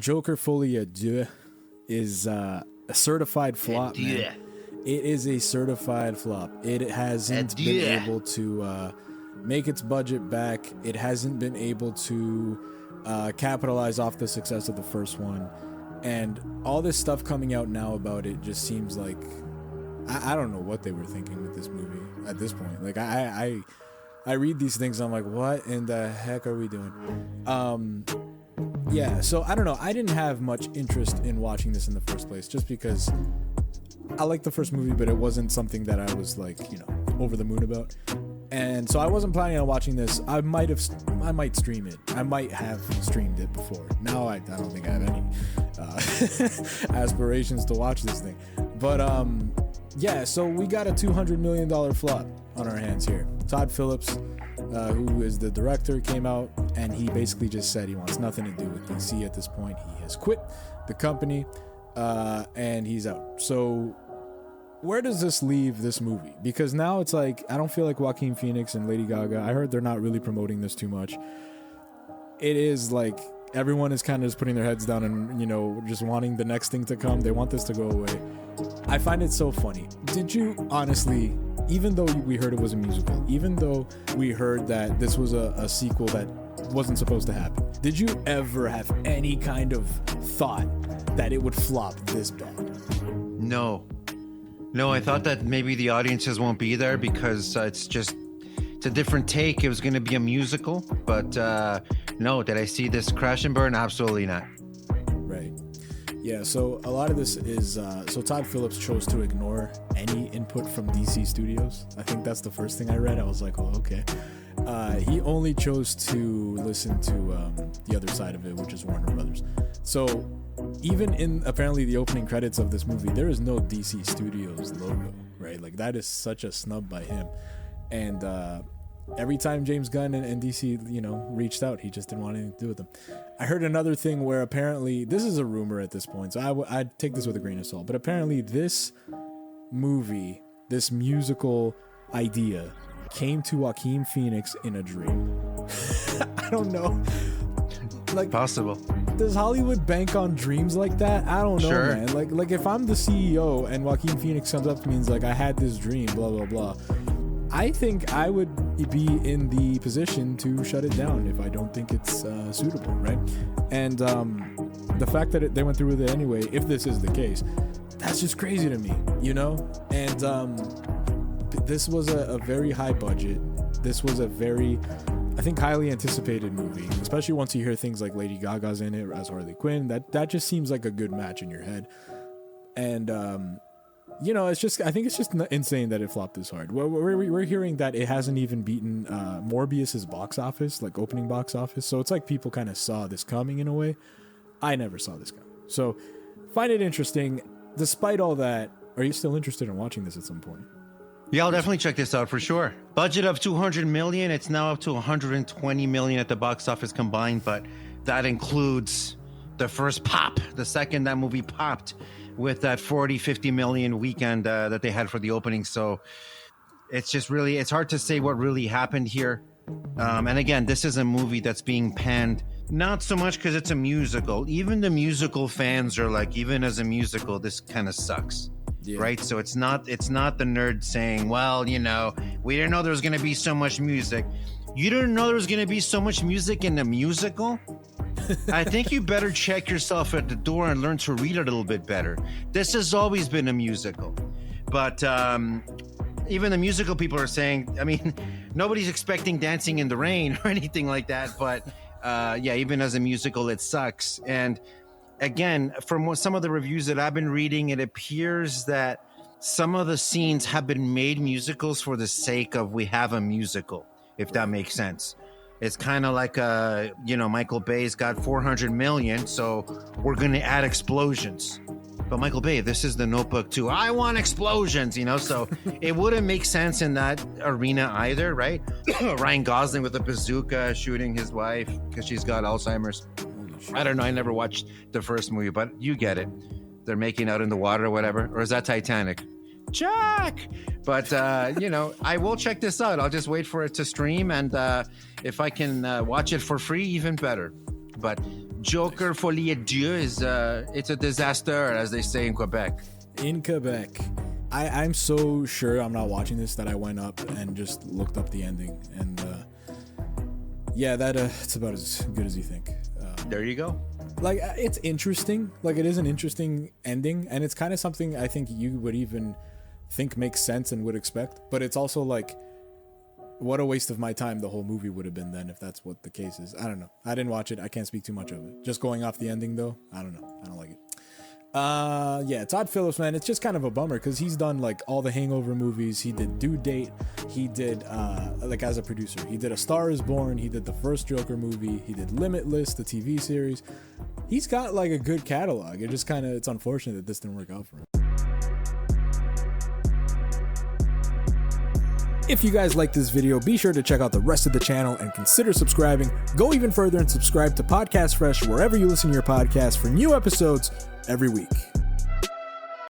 Joker Folie Deux is a certified flop, man. It is a certified flop. It hasn't been able to make its budget back. It hasn't been able to capitalize off the success of the first one. And all this stuff coming out now about it just seems like I don't know what they were thinking with this movie at this point. Like I read these things and I'm like, what in the heck are we doing? Yeah, so I don't know. I didn't have much interest in watching this in the first place just because I liked the first movie, but it wasn't something that I was like, over the moon about. And so I wasn't planning on watching this. I might stream it. I might have streamed it before. Now I don't think I have any aspirations to watch this thing. But yeah, so we got a $200 million flop on our hands here. Todd Phillips, who is the director, came out and he basically just said he wants nothing to do with DC at this point. He has quit the company and he's out. So where does this leave this movie? Because now it's like, I don't feel like Joaquin Phoenix and Lady Gaga, I heard they're not really promoting this too much. It is like everyone is kind of just putting their heads down and, just wanting the next thing to come. They want this to go away. I find it so funny. Did you honestly, even though we heard it was a musical, even though we heard that this was a sequel that wasn't supposed to happen, did you ever have any kind of thought that it would flop this bad? No, I thought that maybe the audiences won't be there because it's a different take. It was going to be a musical, but no, did I see this crash and burn? Absolutely not. Right. Yeah, so a lot of this is, so Todd Phillips chose to ignore any input from DC Studios. I think that's the first thing I read. I was like, oh, okay. He only chose to listen to the other side of it, which is Warner Brothers. So even in apparently the opening credits of this movie, there is no DC Studios logo, right? Like that is such a snub by him. And every time James Gunn and DC, reached out, he just didn't want anything to do with them. I heard another thing where apparently, this is a rumor at this point, so I'd take this with a grain of salt, but apparently this movie, this musical idea came to Joaquin Phoenix in a dream. I don't know. Like, possible. Does Hollywood bank on dreams like that? I don't know, sure, man. Like if I'm the CEO and Joaquin Phoenix comes up to me and is like, I had this dream, blah, blah, blah. I think I would be in the position to shut it down if I don't think it's suitable, right? And the fact that they went through with it anyway, if this is the case, that's just crazy to me, And this was a very high budget. This was a very, I think, highly anticipated movie, especially once you hear things like Lady Gaga's in it as Harley Quinn. That just seems like a good match in your head. And I think it's just insane that it flopped this hard. We're hearing that it hasn't even beaten Morbius's box office, like opening box office. So it's like people kind of saw this coming in a way. I never saw this coming. So find it interesting. Despite all that, are you still interested in watching this at some point? Yeah, I'll definitely check this out for sure. Budget of $200 million. It's now up to $120 million at the box office combined, but that includes the first pop. The second that movie popped with that 40-50 million weekend that they had for the opening. So it's just really, it's hard to say what really happened here. And again, this is a movie that's being panned, not so much because it's a musical. Even the musical fans are like, even as a musical, this kind of sucks. Yeah. Right. So it's not the nerd saying, well, we didn't know there was going to be so much music. You didn't know there was going to be so much music in a musical? I think you better check yourself at the door and learn to read a little bit better. This has always been a musical. But even the musical people are saying, nobody's expecting Dancing in the Rain or anything like that. But even as a musical, it sucks. And again, from some of the reviews that I've been reading, it appears that some of the scenes have been made musicals for the sake of we have a musical, if that makes sense. It's kind of like, Michael Bay's got $400 million, so we're going to add explosions. But Michael Bay, this is The Notebook too. I want explosions, so it wouldn't make sense in that arena either, right? Ryan Gosling with a bazooka shooting his wife because she's got Alzheimer's. I don't know. I never watched the first movie, but you get it. They're making out in the water or whatever. Or is that Titanic? Jack! But, I will check this out. I'll just wait for it to stream. And if I can watch it for free, even better. But Joker Folie Deux is it's a disaster, as they say in Quebec. In Quebec. I'm so sure I'm not watching this that I went up and just looked up the ending. And it's about as good as you think. There you go. Like, it's interesting. Like, it is an interesting ending. And it's kind of something I think you would even think makes sense and would expect. But it's also like, what a waste of my time the whole movie would have been then if that's what the case is. I don't know. I didn't watch it. I can't speak too much of it. Just going off the ending, though, I don't know. I don't like it. Todd Phillips, man, it's just kind of a bummer because he's done like all the Hangover movies. He did Due Date. He did like as a producer, he did A Star Is Born. He did the first Joker movie. He did Limitless, the TV series. He's got like a good catalog. It's unfortunate that this didn't work out for him. If you guys like this video, be sure to check out the rest of the channel and consider subscribing. Go even further and subscribe to Podcast Fresh wherever you listen to your podcast for new episodes every week.